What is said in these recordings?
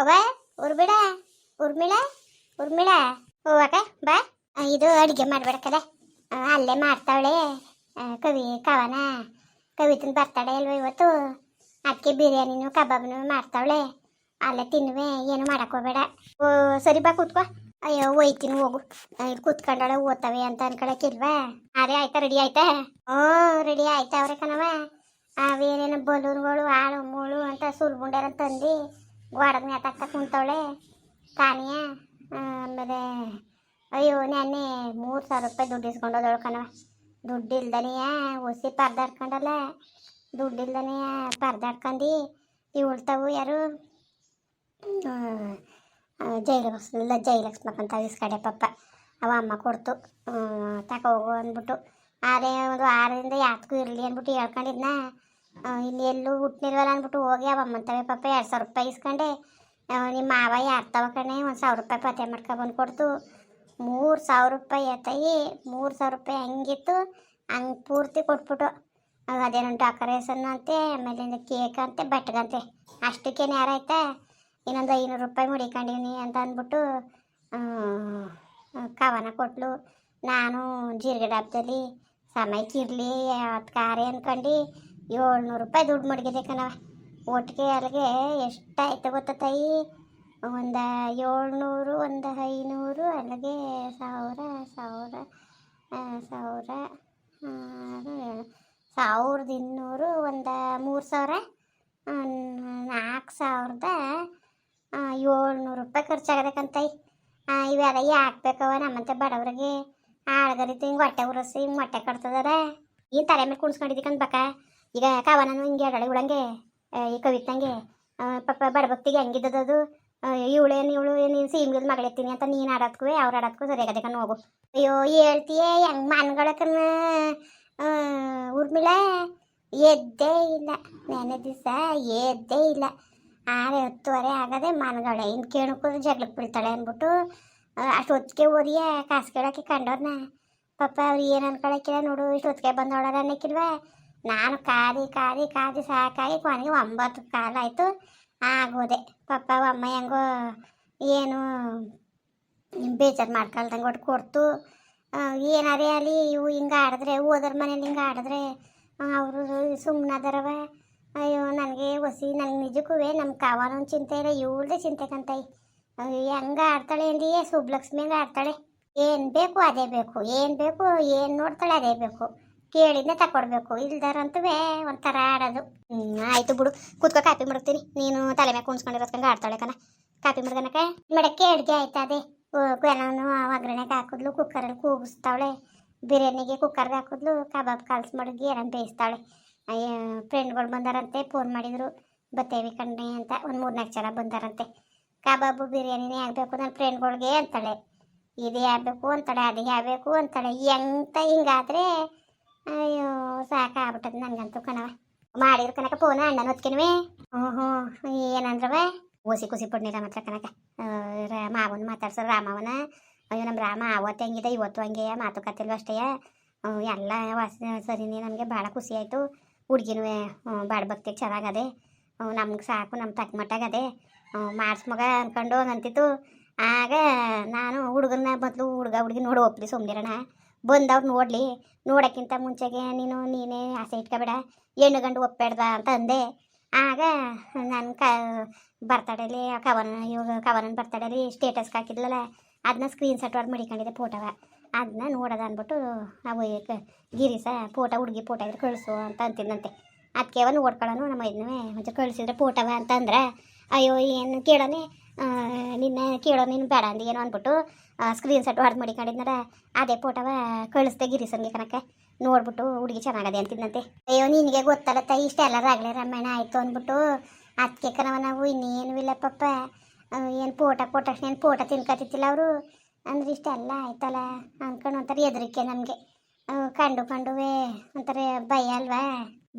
ಅವ್ವ ಉರ್ಬಿಡ ಉರ್ಮಿಳ ಉರ್ಮಿಳ ಹೋಗಾಕ ಬಾ. ಇದು ಅಡುಗೆ ಮಾಡ್ಬೇಡಕ್ಕದ ಅಲ್ಲೇ ಮಾಡ್ತಾವಳೆ. ಕವನ ಕವಿತನ ಬರ್ತಾಳೆ ಅಲ್ವ ಇವತ್ತು. ಅದಕ್ಕೆ ಬಿರಿಯಾನಿನೂ ಕಬಾಬ್ನು ಮಾಡ್ತಾವಳೆ. ಅಲ್ಲೇ ತಿನ್ನುವೆ, ಏನು ಮಾಡಕ್ ಹೋಗ್ಬೇಡ. ಓ ಸರಿ ಬಾ ಕೂತ್ಕೋ. ಅಯ್ಯೋ ಒಯ್ತೀನಿ ಹೋಗು. ಇಲ್ಲಿ ಕೂತ್ಕೊಂಡಾಳೆ ಓದ್ತವೆ ಅಂತ ಅನ್ಕೊಳಕ್ಕಿಲ್ವಾ? ಅದೇ ಆಯ್ತಾ, ರೆಡಿ ಆಯ್ತಾ? ಹ್ಞೂ ರೆಡಿ ಆಯ್ತಾ ಅವ್ರೆ ಕಣವ. ಅವೇನೇನು ಬಲೂನ್ಗಳು ಆಳು ಮೂಳು ಅಂತ ಸುಲ್ಬುಂಡೇರ ತಂದು ಗೋಡದ ನೇತಾಕ್ತಾ ಕುಂತವಳೆ ತಾನಿಯ. ಆಮೇಲೆ ಅಯ್ಯೋ ನೆನ್ನೆ 3,000 ರೂಪಾಯಿ ದುಡ್ಡು ಇಸ್ಕೊಂಡೋದಳು ಕಣವ. ದುಡ್ಡು ಇಲ್ದನೆಯ ಒಸಿ ಪರ್ದಾಡ್ಕೊಂಡಲ್ಲ. ದುಡ್ಡು ಇಲ್ದನೆಯ ಪರ್ದಾಡ್ಕೊಂಡು ಇವಳ್ತಾವು ಯಾರು ಜೈಲಕ್ಷ್ಮಕ್ಕಂತ ಇಸ್ಕಡೆ ಪಪ್ಪ. ಅವ ಅಮ್ಮ ಕೊಡ್ತು ತಗೋಗು ಅಂದ್ಬಿಟ್ಟು. ಆದರೆ ಒಂದು 6ರಿಂದ ಯಾತಕ್ಕೂ ಇರಲಿ ಅಂದ್ಬಿಟ್ಟು ಹೇಳ್ಕೊಂಡಿದ್ನ. ಇನ್ನೆಲ್ಲೂ ಹುಟ್ಟಿಲ್ವಲ್ಲ ಅಂದ್ಬಿಟ್ಟು ಹೋಗಿ ಅವ ಅಮ್ಮಂತವೆ ಪಪ್ಪ 2,000 ರೂಪಾಯಿ ಇಸ್ಕೊಂಡೆ. ನಿಮ್ಮ ಮಾವ ಯಾರು ತಗೋಕಣೆ 1,000 ರೂಪಾಯಿ ಪತ್ತೆ ಮಾಡ್ಕೊಬಂದು ಕೊಡ್ತು. 3,000 ರೂಪಾಯಿ ಆತಾಯಿ. 3,000 ರೂಪಾಯಿ ಹಂಗಿತ್ತು ಹಂಗೆ ಪೂರ್ತಿ ಕೊಟ್ಬಿಟ್ಟು. ಅದೇನೋ ಡೆಕೋರೇಷನ್ ಅಂತೆ, ಆಮೇಲಿಂದ ಕೇಕ್ ಅಂತೆ, ಬಟ್ಟಗಂತೆ. ಅಷ್ಟಕ್ಕೇನು ಯಾರಾಯ್ತಾ? ಇನ್ನೊಂದು 500 ರೂಪಾಯಿ ಮುಡಿಕೊಂಡಿನಿ ಅಂತ ಅಂದ್ಬಿಟ್ಟು ಕವನ ಕೊಟ್ಲು. ನಾನು ಜೀರಿಗೆ ಡಬ್ಬದಲ್ಲಿ ಸಮಯಕ್ಕಿರಲಿ ಅವತ್ತು ಕಾರೆ ಅಂದ್ಕೊಂಡು 700 ರೂಪಾಯಿ ದುಡ್ಡು ಮಡಗಿದೆ ಕಣವ. ಒಟ್ಟಿಗೆ ಅಲ್ಲಿಗೆ ಎಷ್ಟಾಯ್ತು ಗೊತ್ತ ತಾಯಿ? ಒಂದು 700, ಒಂದು 500, ಅಲ್ಲಿಗೆ 1,200, 1,200, ಒಂದು 3,000, 4,700 ರೂಪಾಯಿ ಖರ್ಚಾಗದಕ್ಕಂತಾಯಿ. ಇವೆಲ್ಲ ಯಾಕಬೇಕವ ನಮ್ಮಂತೆ ಬಡವ್ರಿಗೆ? ಆಳ್ಗರಿತು ಹಿಂಗೆ ಹೊಟ್ಟೆ ಉರಸಿ ಹಿಂಗೆ ಮೊಟ್ಟೆ ಕಟ್ತದಾರ. ಏನು ತಲೆ ಮೇಲೆ ಕುಣಿಸ್ಕೊಂಡಿದ್ದಕ್ಕಂತ ಬಕ್ಕ. ಈಗ ಕವನನು ಹಿಂಗೆ ಹೇಳಳೆ ಉಳಂಗೆ ಈ ಕವಿತಂಗೆ ಪಾಪ ಬಡಭಕ್ತಿಗೆ ಹೆಂಗಿದ್ದದು. ಇವಳು ನೀನು ಸೀಮ್ಗಿಲ್ ಮಗಳೆತ್ತೀನಿ ಅಂತ ನೀನು ಆಡೋದ್ಕೂ ಅವ್ರು ಆಡೋದ್ಕೂ ಸರಿಯಾಗದೆ ಹೋಗು. ಅಯ್ಯೋ ಹೇಳ್ತೀಯೇ ಹೆಂಗೆ ಮನ್ಗಳಕ್ಕನ್ನ ಉರ್ಮಿಳ ಎದ್ದೇ ಇಲ್ಲ. ನೆನೆ ದಿವಸ ಎದ್ದೇ ಇಲ್ಲ. 6:10 ಆಗದೆ ಮನ್ಗಳೇ ಇನ್ನು ಕೇಳಕ್ಕೂ ಜಗ್ಲಕ್ಕೆ ಬೀಳ್ತಾಳೆ ಅಂದ್ಬಿಟ್ಟು ಅಷ್ಟು ಹೊತ್ತಿಗೆ ಓದಿಯೇ ಕಾಸು ಕೇಳೋಕ್ಕೆ ಕಂಡವ್ರನ್ನ. ಪಾಪ ಅವ್ರು ಏನು ಅನ್ಕೊಳಕ್ಕಿಲ್ಲ ನೋಡು. ಇಷ್ಟು ಹೊತ್ತಿಗೆ ಬಂದವಳರ ಅನ್ನಕ್ಕಿಲ್ವ? ನಾನು ಕಾದಿ ಕಾದಿ ಕಾದಿ ಸಾಕಾಗಿ ಕೊನೆಗೆ 9 ಕಾಲ ಆಯಿತು ಆಗೋದೆ. ಪಾಪ ಅಮ್ಮ ಹೆಂಗೋ ಏನು ಬೇಜಾರು ಮಾಡ್ಕೊಳ್ದಂಗೆ ಒಟ್ಟು ಕೊಡ್ತು. ಏನಾರೇ ಅಲ್ಲಿ ಇವು ಹಿಂಗೆ ಆಡಿದ್ರೆ ಓದೋರ ಮನೇಲಿ ಹಿಂಗೆ ಆಡಿದ್ರೆ ಅವರು ಸುಮ್ಮನಾದರವ. ಅಯ್ಯೋ ನನಗೆ ನನಗೆ ನಿಜಕ್ಕೂ ನಮ್ಮ ಕಾವನೊಂದು ಚಿಂತೆ ಇಲ್ಲ, ಇವಳ್ದೆ ಚಿಂತೆ ಕಂತಾಯಿ. ಹೆಂಗೆ ಆಡ್ತಾಳೆ ಅಂದಿಯೇ ಸುಬ್ಲಕ್ಷ್ಮಿ ಹಂಗೆ ಆಡ್ತಾಳೆ. ಏನು ಬೇಕು ಅದೇ ಬೇಕು, ಏನು ಬೇಕು ಏನು ನೋಡ್ತಾಳೆ ಅದೇ ಬೇಕು, ಕೇಳಿದ್ನೇ ತಕೊಡ್ಬೇಕು. ಇಲ್ದಾರಂತೂ ಒಂಥರ ಆಡೋದು. ಆಯಿತು ಬಿಡು, ಕೂತ್ಕೊ ಕಾಪಿ ಮಾಡ್ತೀನಿ. ನೀನು ತಲೆ ಮೇಲೆ ಕುಣ್ಸ್ಕೊಂಡಿರೋದ್ಕಂಗೆ ಆಡ್ತಾಳೆ ಕಣ. ಕಾಪಿ ಮಾಡ್ದನಕ ಮೇಡಕ್ಕೆ ಅಡುಗೆ ಆಯ್ತಾ? ಅದೇ ನಾನು ಒಗ್ಗರಣೆಗೆ ಹಾಕಿದ್ಲು, ಕುಕ್ಕರಲ್ಲಿ ಕೂಗಿಸ್ತಾವಳೆ. ಬಿರಿಯಾನಿಗೆ ಕುಕ್ಕರ್ಗೆ ಹಾಕಿದ್ಲು, ಕಬಾಬ್ ಕಾಲ್ಸ್ ಮಡಗಿ ಏನಂತ ಬೇಯಿಸ್ತಾಳೆ. ಫ್ರೆಂಡ್ಗಳು ಬಂದಾರಂತೆ, ಫೋನ್ ಮಾಡಿದರು ಬತ್ತೇವಿ ಕಣ್ಣೆ ಅಂತ. ಒಂದು 3-4 ಜನ ಬಂದಾರಂತೆ. ಕಬಾಬು ಬಿರಿಯಾನಿನೇ ಆಗಬೇಕು ನನ್ನ ಫ್ರೆಂಡ್ಗಳಿಗೆ ಅಂತಾಳೆ. ಇದೇ ಆಗಬೇಕು ಅಂತಾಳೆ, ಅದೇ ಆಗಬೇಕು ಅಂತಾಳೆ. ಎಂತ ಹಿಂಗಾದ್ರೆ ಅಯ್ಯೋ ಸಾಕಾಗ್ಬಿಟ್ಟದ ನನಗಂತೂ ಕಣವ. ಮಾಡಿದ್ರು ಕನಕ ಫೋನ್ ಅಣ್ಣನ ಹೊತ್ಕೆನವೆ. ಏನಂದ್ರವ ಓಸಿ ಖುಷಿ ಪಡ್ನಿರ ಮಾತ್ರ ಕನಕ. ಮಾವನ ಮಾತಾಡ್ಸೋ ರಾಮವನ. ಅಯ್ಯೋ ನಮ್ಮ ರಾಮ ಅವತ್ತು ಹೆಂಗಿದೆ ಇವತ್ತು ಹಂಗೆ ಮಾತುಕತೆಲ್ವ ಅಷ್ಟೇ. ಎಲ್ಲ ಸರಿನೇ. ನಮಗೆ ಭಾಳ ಖುಷಿ ಆಯಿತು. ಹುಡುಗಿನೂ ಬಾಡ ಭಕ್ತಿಗೆ ಚೆನ್ನಾಗದೆ. ನಮ್ಗೆ ಸಾಕು, ನಮ್ಮ ತಕ್ಕ ಮಟ್ಟಾಗದೆ ಮಾಡ್ಸ್ ಮಗ ಅಂದ್ಕೊಂಡು ಅಂತಿತ್ತು. ಆಗ ನಾನು ಹುಡುಗನ ಬದಲು ಹುಡುಗಿ ನೋಡಿ ಒಪ್ಪಲಿ ಸುಮ್ಮನಿರೋಣ. ಬಂದವ್ರು ನೋಡಲಿ, ನೋಡೋಕ್ಕಿಂತ ಮುಂಚೆಗೆ ನೀನೇ ಆಸೆ ಇಟ್ಕೊಬೇಡ, ಹೆಣ್ಣು ಗಂಡು ಒಪ್ಬೇಡ್ದ ಅಂತ ಅಂದೆ. ಆಗ ನನ್ನ ಬರ್ತಡೇಲಿ ಇವಾಗ ಕವನನ ಬರ್ತಡೇಲಿ ಸ್ಟೇಟಸ್ಗೆ ಹಾಕಿದ್ಲಲ್ಲ, ಅದನ್ನ ಸ್ಕ್ರೀನ್ಶಾಟ್ ಹೊಡೆದು ಮಡಿಕೊಂಡಿದ್ದೆ ಫೋಟೋವ. ಅದನ್ನ ನೋಡೋದ ಅಂದ್ಬಿಟ್ಟು ನಾವು ಗಿರೀಶ ಫೋಟೋ ಹುಡುಗಿ ಫೋಟೋ ಇದ್ರೆ ಕಳಿಸು ಅಂತ ಅಂತಿದ್ದಂತೆ. ಅದಕ್ಕೆ ಅವನು ನೋಡ್ಕೊಳ್ಳೋನು ನಮ್ಮ ಇದನ್ನೇ ಒಂಚೂರು ಕಳಿಸಿದ್ರೆ ಫೋಟೋವ ಅಂತಂದ್ರೆ ಅಯ್ಯೋ ಏನು ಕೇಳೋನೆ ಕೇಳೋ ನೀನು ಬೇಡ ಅಂದು ಏನೋ ಅಂದ್ಬಿಟ್ಟು ಸ್ಕ್ರೀನ್ಶಾಟ್ ಹೊಡೆದು ಮಡಿಕೊಂಡಿದ್ನಲ್ಲ, ಅದೇ ಫೋಟೋವ ಕಳಿಸ್ದೆ ಗಿರೀಶನ್ಗೆ ಕನಕ. ನೋಡ್ಬಿಟ್ಟು ಹುಡುಗಿ ಚೆನ್ನಾಗದೆ ಅಂತಿದ್ದಂತೆ. ಅಯ್ಯೋ ನಿನಗೆ ಗೊತ್ತಲ್ಲ ತಾಯಿ, ಇಷ್ಟೆಲ್ಲ ರಾಗಲೇ ರಾಮಾಯಣ ಆಯಿತು ಅಂದ್ಬಿಟ್ಟು ಅದಕ್ಕೆ ಕಣವ ನಾವು ಇನ್ನೇನು ಇಲ್ಲ ಪಪ್ಪ. ಏನು ಫೋಟೋ ಕೊಟ್ಟಕ್ಷಣ ಏನು ಫೋಟೋ ತಿನ್ಕೊತಿತ್ತಿಲ್ಲ ಅವರು. ಅಂದ್ರೆ ಇಷ್ಟೆಲ್ಲ ಆಯ್ತಲ್ಲ ಅಂದ್ಕೊಂಡು ಒಂಥರ ಹೆದರಿಕೆ ನಮಗೆ. ಕಂಡುವೆ ಒಂಥರ ಭಯ ಅಲ್ವಾ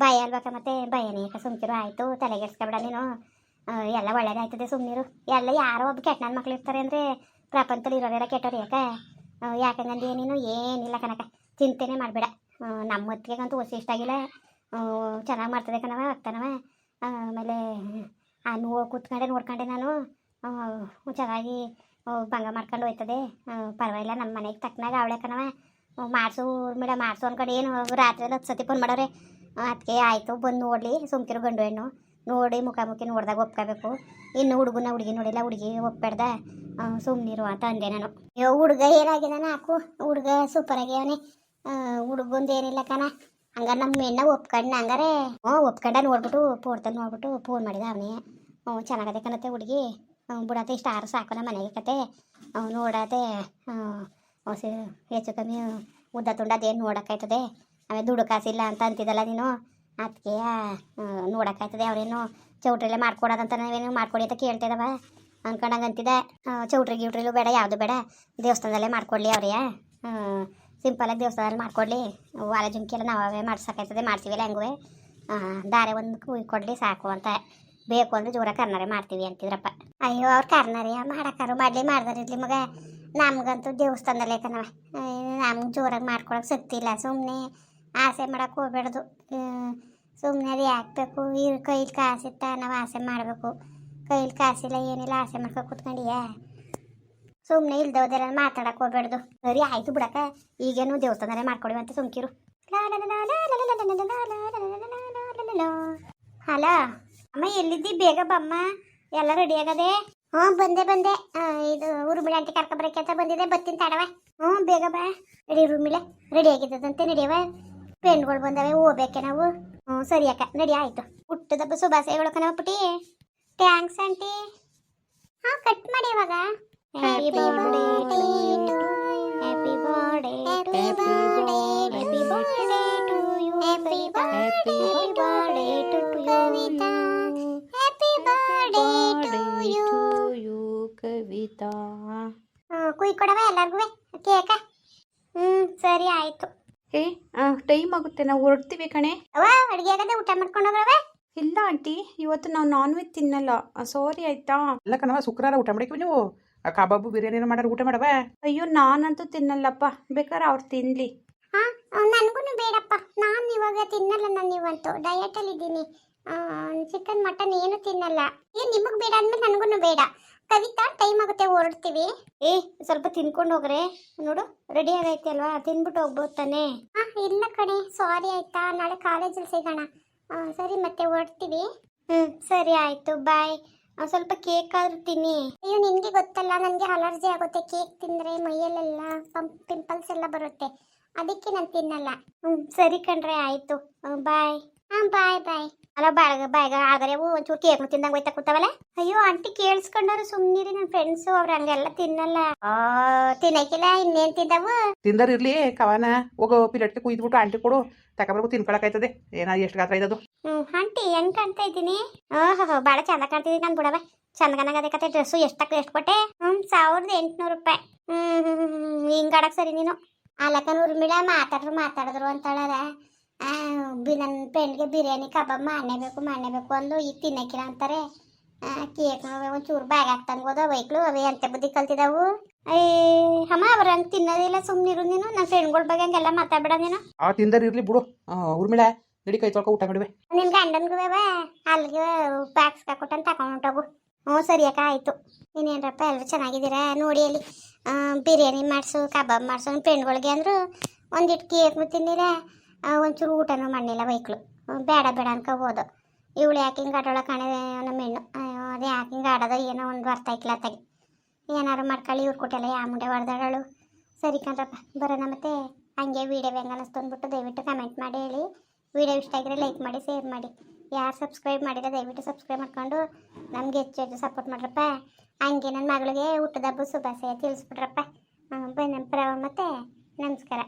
ಮತ್ತೆ ಭಯನೇ ಸುಮ್ಕಿರು. ಆಯಿತು ತಲೆಗೆಡ್ಸ್ಕೊಬೇಡ ನೀನು, ಎಲ್ಲ ಒಳ್ಳೇದಾಯ್ತದೆ ಸುಮ್ಮನಿರು. ಎಲ್ಲ ಯಾರೋ ಒಬ್ಬ ಕೆಟ್ಟ ನನ್ನ ಮಕ್ಳು ಇರ್ತಾರೆ ಅಂದರೆ ಪ್ರಪಂಚದಲ್ಲಿ ಇರೋರೆಲ್ಲ ಕೆಟ್ಟವ್ರು ಯಾಕಂಗಂದು ನೀನು ಏನಿಲ್ಲ ಕನಕ, ಚಿಂತೆನೇ ಮಾಡಬೇಡ. ನಮ್ಮ ಹೊತ್ತಿಗೆಗಂತೂ ಹೊಸ ಇಷ್ಟ ಆಗಿಲ್ಲ. ಚೆನ್ನಾಗಿ ಮಾಡ್ತದೆ ಕಣವ ಆಗ್ತಾನವ. ಆಮೇಲೆ ಕೂತ್ಕೊಂಡೆ ನೋಡ್ಕೊಂಡೆ ನಾನು. ಚೆನ್ನಾಗಿ ಭಂಗ ಮಾಡ್ಕೊಂಡು ಹೋಯ್ತದೆ. ಪರವಾಗಿಲ್ಲ, ನಮ್ಮ ಮನೆಗೆ ತಕ್ಕನಾಗ ಅವಳೆ ಕಣವ. ಮಾಡಿಸು ಊರ್ಮಿಡ ಮಾಡಿಸು ಅನ್ಕೊಂಡು ಏನು ರಾತ್ರಿ 10 ಸತಿ ಫೋನ್ ಮಾಡೋರೆ. ಅದಕ್ಕೆ ಆಯಿತು ಬಂದು ನೋಡಲಿ ಸುಮ್ಕಿರು ಗಂಡು ಹೆಣ್ಣು ನೋಡಿ ಮುಖಾಮುಖಿ ನೋಡಿದಾಗ ಒಪ್ಕೋಬೇಕು. ಇನ್ನು ಹುಡುಗಿ ನೋಡಿಲ್ಲ, ಹುಡುಗಿ ಒಪ್ಪಾಡ್ದ ಸುಮ್ಮನಿರು ಅಂತ ಅಂದೆ ನಾನು. ಹುಡುಗ ಏನಾಗಿದ್ದಾನೆ ಹಾಕು, ಹುಡುಗ ಸೂಪರಾಗಿ ಅವನೇ. ಹುಡುಗಂದು ಏನಿಲ್ಲ ಕಣ. ಹಂಗಾರೆ ನಮ್ಮ ಹೆಣ್ಣ ಒಪ್ಕೊಂಡು ಹಂಗಾರೆ ಒಪ್ಕೊಂಡ ನೋಡ್ಬಿಟ್ಟು ಪೋರ್ತಲ್ಲಿ ನೋಡ್ಬಿಟ್ಟು ಫೋನ್ ಮಾಡಿದ ಅವನೇ. ಚೆನ್ನಾಗದೆ ಕಣತ್ತೆ ಹುಡುಗಿ, ಬಿಡತ್ತೆ ಇಷ್ಟು ಆರು ಸಾಕು ನಮ್ಮ ಮನೆಗೆ ಕತೆ. ನೋಡತ್ತೆ ಹೆಚ್ಚು ಕಮ್ಮಿ ಉದ್ದ ತುಂಡ ಅದೇನು ನೋಡೋಕ್ಕಾಯ್ತದೆ. ಆಮೇಲೆ ದುಡ್ಡು ಕಾಸಿಲ್ಲ ಅಂತ ಅಂತಿದ್ದಲ್ಲ ನೀನು, ಅದಕ್ಕೆ ನೋಡೋಕ್ಕಾಯ್ತದೆ. ಅವರೇನು ಚೌಟ್ರಿಲ್ಲೇ ಮಾಡ್ಕೊಡೋದಂತ ನಾವೇನು ಮಾಡ್ಕೊಡಿ ಅಂತ ಕೇಳ್ತಿದ್ದವ ಅನ್ಕೊಂಡಂಗೆ ಅಂತಿದ್ದೆ. ಚೌಟ್ರಿ ಗಿಟ್ರಿಲು ಬೇಡ, ಯಾವುದು ಬೇಡ, ದೇವಸ್ಥಾನದಲ್ಲೇ ಮಾಡ್ಕೊಡ್ಲಿ ಅವ್ರಿಗೆ. ಸಿಂಪಲಾಗಿ ದೇವಸ್ಥಾನದಲ್ಲಿ ಮಾಡ್ಕೊಡ್ಲಿ. ವಾರ ಜುಮ್ಕಿ ಎಲ್ಲ ನಾವೇ ಮಾಡ್ಸೋಕ್ಕಾಯ್ತದೆ, ಮಾಡ್ತೀವಿಲ್ಲ ಹೆಂಗೂ. ದಾರೆ ಒಂದು ಕುಯ್ ಕೊಡಲಿ ಸಾಕು ಅಂತ. ಬೇಕು ಅಂದರೆ ಜೋರ ಕರ್ನಾರೆ ಮಾಡ್ತೀವಿ ಅಂತಿದ್ರಪ್ಪ. ಅಯ್ಯೋ ಅವ್ರು ಕರ್ನಾರೆ ಮಾಡೋಕ್ಕಾರು ಮಾಡಲಿ, ಮಾಡ್ದಾರಿರ್ಲಿ ಮಗ. ನಮ್ಗಂತೂ ದೇವಸ್ಥಾನದಲ್ಲೇ ಕಣವ. ನಮ್ಗೆ ಜೋರಾಗಿ ಮಾಡ್ಕೊಳಕ್ಕೆ ಶಕ್ತಿ ಇಲ್ಲ. ಸುಮ್ಮನೆ ಆಸೆ ಮಾಡೋಕೆ ಹೋಗ್ಬೇಡ್ದು. ಸುಮ್ಮನೆ ಅದು ಯಾಕಬೇಕು, ಕೈಲಿ ಕಾಸಿತ್ತ ನಾವು ಆಸೆ ಮಾಡಬೇಕು. ಕೈಲಿ ಕಾಸಿಲ್ಲ ಏನಿಲ್ಲ, ಆಸೆ ಮಾಡ್ಕೊ ಕೂತ್ಕೊಂಡಿಯಾ. ಸುಮ್ಮನೆ ಇಲ್ದೋದೆಲ್ಲ ಮಾತಾಡಕ್ಕೆ ಹೋಗ್ಬೇಡ್ದು. ಸರಿ ಆಯಿತು ಬಿಡಕ್ಕ, ಈಗೇನು ದೇವಸ್ಥಾನದಲ್ಲೇ ಮಾಡ್ಕೊಡಿವಿ ಅಂತ ಸುಮ್ಕಿರು. ಹಲೋ ಅಮ್ಮ, ಎಲ್ಲಿದ್ದಿ? ಬೇಗ ಬಮ್ಮ, ಎಲ್ಲ ರೆಡಿ ಆಗದೆ. ಹ್ಞೂ ಬಂದೆ. ಇದು ಊರುಮಿಳೆ ಆಂಟಿ ಕರ್ಕೊಬರಕ್ಕೆ ಅಂತ ಬಂದಿದೆ, ಬತ್ತೀನಿ ತಡವ. ಬೇಗ ಬಾ. Ready ರೂಮಿಲೆ ready ಆಗಿದ್ದದಂತೆ, ನಡಿಯವ. ಪೆಣ್ಗಳು ಬಂದವೆ, ಹೋಗ್ಬೇಕೆ ನಾವು. ಸರಿ ಅಕ್ಕ, ನಡಿ ಆಯಿತು. ಹುಟ್ಟದಬ್ಬ ಶುಭಾಶಯಗಳು ಕಣವ ಪುಟಿ. Thanks aunty. ಕಟ್ ಮಾಡಿ ಇವಾಗ. Happy birthday to you, happy birthday to you, happy birthday to you, happy birthday to Kavita, happy birthday to you Kavita. ಕುಯ್ ಕೊಡವ ಎಲ್ಲರಿಗೂ ಕೇಕ. ಸರಿ ಆಯಿತು. ಟೈಮ್ ಆಗುತ್ತೆ, ನಾವು ಹೊರಡ್ತೀವಿ ಕಣೆ. ಅವ ಅಡುಗೆ ಆಗದೆ, ಊಟ ಮಾಡ್ಕೊಂಡು ಹೋಗ್ರವ. ಇಲ್ಲ ಆಂಟಿ, ಇವತ್ತು ನಾವು ನಾನ್ ವೆಜ್ ತಿನ್ನಲ್ಲ, ಸಾರಿ ಆಯ್ತಾ. ಅಲ್ಲ ಕಣವ, ಶುಕ್ರವಾರ ಊಟ ಮಾಡಿದ್ವಿ ನೀವು. ಕಬಾಬು ಬಿರಿಯಾನಿ ಮಾಡಾರ ಊಟ ಮಾಡವ. ಅಯ್ಯೋ ನಾನಂತೂ ತಿನ್ನಲ್ಲಪ್ಪ, ಬೇಕಾದ್ರೆ ಅವ್ರು ತಿನ್ಲಿ. ನನಗೂ ಬೇಡಪ್ಪ, ನಾನು ಇವಾಗ ತಿನ್ನಲ್ಲ. ನಾನು ಇವತ್ತು ಡಯಟಲ್ಲಿ ಇದ್ದೀನಿ. ಚಿಕನ್ ಮಟನ್ ಏನು ತಿನ್ನಲ್ಲ. ನಿಮಗೆ ಬೇಡ ಅಂದ್ಮೇಲೆ ನನಗೂ ಬೇಡ. ಕವಿತಾ ಟೈಮ್ ಆಗುತ್ತೆ, ಹೊರಡ್ತೀವಿ. ಸ್ವಲ್ಪ ತಿನ್ಕೊಂಡು ಹೋಗ್ರೆ. ನೋಡು ರೆಡಿ ಆಗೈತೆ ಅಲ್ವಾ, ತಿನ್ಬಿಟ್ಟು ಹೋಗ್ಬೋದು ತಾನೆ. ಇಲ್ಲ ಕಣೆ, ಸಾರಿ ಆಯ್ತಾ, ನಾಳೆ ಕಾಲೇಜಲ್ಲಿ ಸಿಗೋಣ. ಸರಿ ಮತ್ತೆ ಹೊರಡ್ತೀವಿ. ಸರಿ ಆಯಿತು, ಬಾಯ್. ಸ್ವಲ್ಪ ಕೇಕ್ ಆದ್ರೂ ತಿನ್ನಿ. ಅಯ್ಯೋ ನಿನಗೆ ಗೊತ್ತಲ್ಲ, ನನಗೆ ಅಲರ್ಜಿ ಆಗುತ್ತೆ ಕೇಕ್ ತಿಂದರೆ. ಮೈಯಲ್ಲೆಲ್ಲ ಪಿಂಪಲ್ಸ್ ಎಲ್ಲ ಬರುತ್ತೆ, ಅದಕ್ಕೆ ನಾನು ತಿನ್ನಲ್ಲ. ಸರಿ ಕಣ್ರೆ, ಆಯಿತು, ಬಾಯ್. ಬಾಯ್. ಅಲ್ಲ ಬಾಯ್ಗ ಆದರೆ ಒಂಚೂರು ಕೇಕ್ ತಿಂದಂಗೆ ಹೋಯ್ತಾ ಕೂತಾವಲ್ಲ. ಅಯ್ಯೋ ಆಂಟಿ ಕೇಳಿಸ್ಕೊಂಡವ್ರು, ಸುಮ್ಮನಿರಿ. ನನ್ನ ಫ್ರೆಂಡ್ಸು ಅವ್ರು ಹಂಗೆಲ್ಲ ತಿನ್ನಲ್ಲ. ತಿನ್ನಕ್ಕಿಲ್ಲ, ಇನ್ನೇನು ತಿಂದವು? ತಿಂದರಿರ್ಲಿ ಕವನ. ಹೋಗೋ ಪಿಲೆಟ್ಗೆ ಕುಯ್ದ್ಬಿಟ್ಟು ಆಂಟಿ ಕೊಡು, ತಗೊಬರ್ಗು ತಿನ್ಕೊಳಕಾಯ್ತದೆ. ಎಷ್ಟು ಗಾತ್ರ ಇದ್ದದು. ಆಂಟಿ ಹೆಂಗ್ ಕಾಣ್ತಾ ಇದ್ದೀನಿ? ಭಾಳ ಚಂದ ಕಾಣ್ತಿದ್ದೀನಿ ನಾನು. ಬಿಡವ ಚಂದಗನಾಗದೆ ಕತೆ. ಡ್ರೆಸ್ಸು ಎಷ್ಟು ಕೊಟ್ಟೆ? 1800 ರೂಪಾಯಿ. ಹಿಂಗಾಡಕ್ ಸರಿ ನೀನು. ಅಲ್ಲಕ್ಕನೂರು ಮಿಡ ಮಾತಾಡಿದ್ರು ಅಂತಾಳದ. ನನ್ನ ಫ್ರೆಂಡ್ಗೆ ಬಿರಿಯಾನಿ ಕಬಾಬ್ ಮಾಡಲೇಬೇಕು ಅಂದು. ಈಗ ತಿನ್ನಕ್ಕಿಲ್ಲ ಅಂತಾರೆ. ಕೇಕ್ ಒಂಚೂರು ಬ್ಯಾಗ್ ಹಾಕ್ತಂಗೆ ಹೋದ ವೈಕ್ಳು ಅವೇ ಅಂತೆ ಬುದ್ಧಿ ಕಲ್ತಿದ್ದಾವು. ಅಮ್ಮ ಅವ್ರ ಹಂಗೆ ತಿನ್ನೋದಿಲ್ಲ, ಸುಮ್ಮನಿರು ನೀನು. ನನ್ನ ಫ್ರೆಂಡ್ಗಳ ಬಗ್ಗೆ ಹಂಗೆಲ್ಲ ಮಾತಾಡ್ಬೇಡ ನೀನು. ತಿಂದರಿರ್ಲಿ ಬಿಡು. ಊರ್ಮಿಳ ನಡಿ, ಕೈ ತೊಳ್ಕೊ ಊಟ ಮಾಡಿವೆ. ನಿನ್ನ ಗಂಡನ್ಗೂ ಅಲ್ಲಿಗೆ ಪ್ಯಾಕ್ಸ್ ಹಾಕೊಟ್ಟಂತ ತಗೊಂಡೋಗು. ಸರಿ ಅಕ್ಕ, ಆಯಿತು. ಇನ್ನೇನಪ್ಪ ಎಲ್ಲರೂ ಚೆನ್ನಾಗಿದ್ದೀರಾ? ನೋಡಿ ಅಲ್ಲಿ ಬಿರಿಯಾನಿ ಮಾಡಿಸು, ಕಬಾಬ್ ಮಾಡಿಸು. ನನ್ನ ಫ್ರೆಂಡ್ಗಳಿಗೆ ಅಂದರು ಒಂದಿಟ್ಟು ಕೇಕ್ನು ತಿನ್ನಿರ, ಒಂಚೂರು ಊಟನೂ ಮಾಡಲಿಲ್ಲ ವೈಕ್ಳು. ಬೇಡ ಅನ್ಕೋಬೋದು. ಇವಳು ಯಾಕೆ ಹಿಂಗೆ ಆಡೋಳ ಕಾಣೆ ನಮ್ಮ ಹೆಣ್ಣು. ಅದು ಯಾಕೆ ಹಿಂಗೆ ಆಡೋದು ಏನೋ ಒಂದು ಅರ್ಥ ಆಯ್ಕಿಲ್ಲ ತಗಿ. ಏನಾರು ಮಾಡ್ಕೊಳ್ಳಿ, ಇವ್ರು ಕೊಟ್ಟೆಲ್ಲ ಯಾ ಮುಂಡೆ ಹೊಡೆದಾಡಳು. ಸರಿ ಕಣ್ರಪ್ಪ, ಬರೋಣ. ಮತ್ತೆ ಹಂಗೆ ವೀಡಿಯೋ ಹೆಂಗೆ ಅನ್ನಿಸ್ತು ಅಂದ್ಬಿಟ್ಟು ದಯವಿಟ್ಟು ಕಮೆಂಟ್ ಮಾಡಿ ಹೇಳಿ. ವೀಡಿಯೋ ಇಷ್ಟ ಆಗಿದ್ರೆ ಲೈಕ್ ಮಾಡಿ, ಶೇರ್ ಮಾಡಿ. ಯಾರು ಸಬ್ಸ್ಕ್ರೈಬ್ ಮಾಡಿದ್ರೆ ದಯವಿಟ್ಟು ಸಬ್ಸ್ಕ್ರೈಬ್ ಮಾಡ್ಕೊಂಡು ನಮಗೆ ಹೆಚ್ಚು ಸಪೋರ್ಟ್ ಮಾಡ್ರಪ್ಪ. ಹಂಗೆ ನನ್ನ ಮಗಳಿಗೆ ಹುಟ್ಟದ ಹಬ್ಬ ಶುಭಾಶಯ ತಿಳಿಸ್ಬಿಟ್ರಪ್ಪ. ಬನ್ನಿ, ಮತ್ತೆ ನಮಸ್ಕಾರ.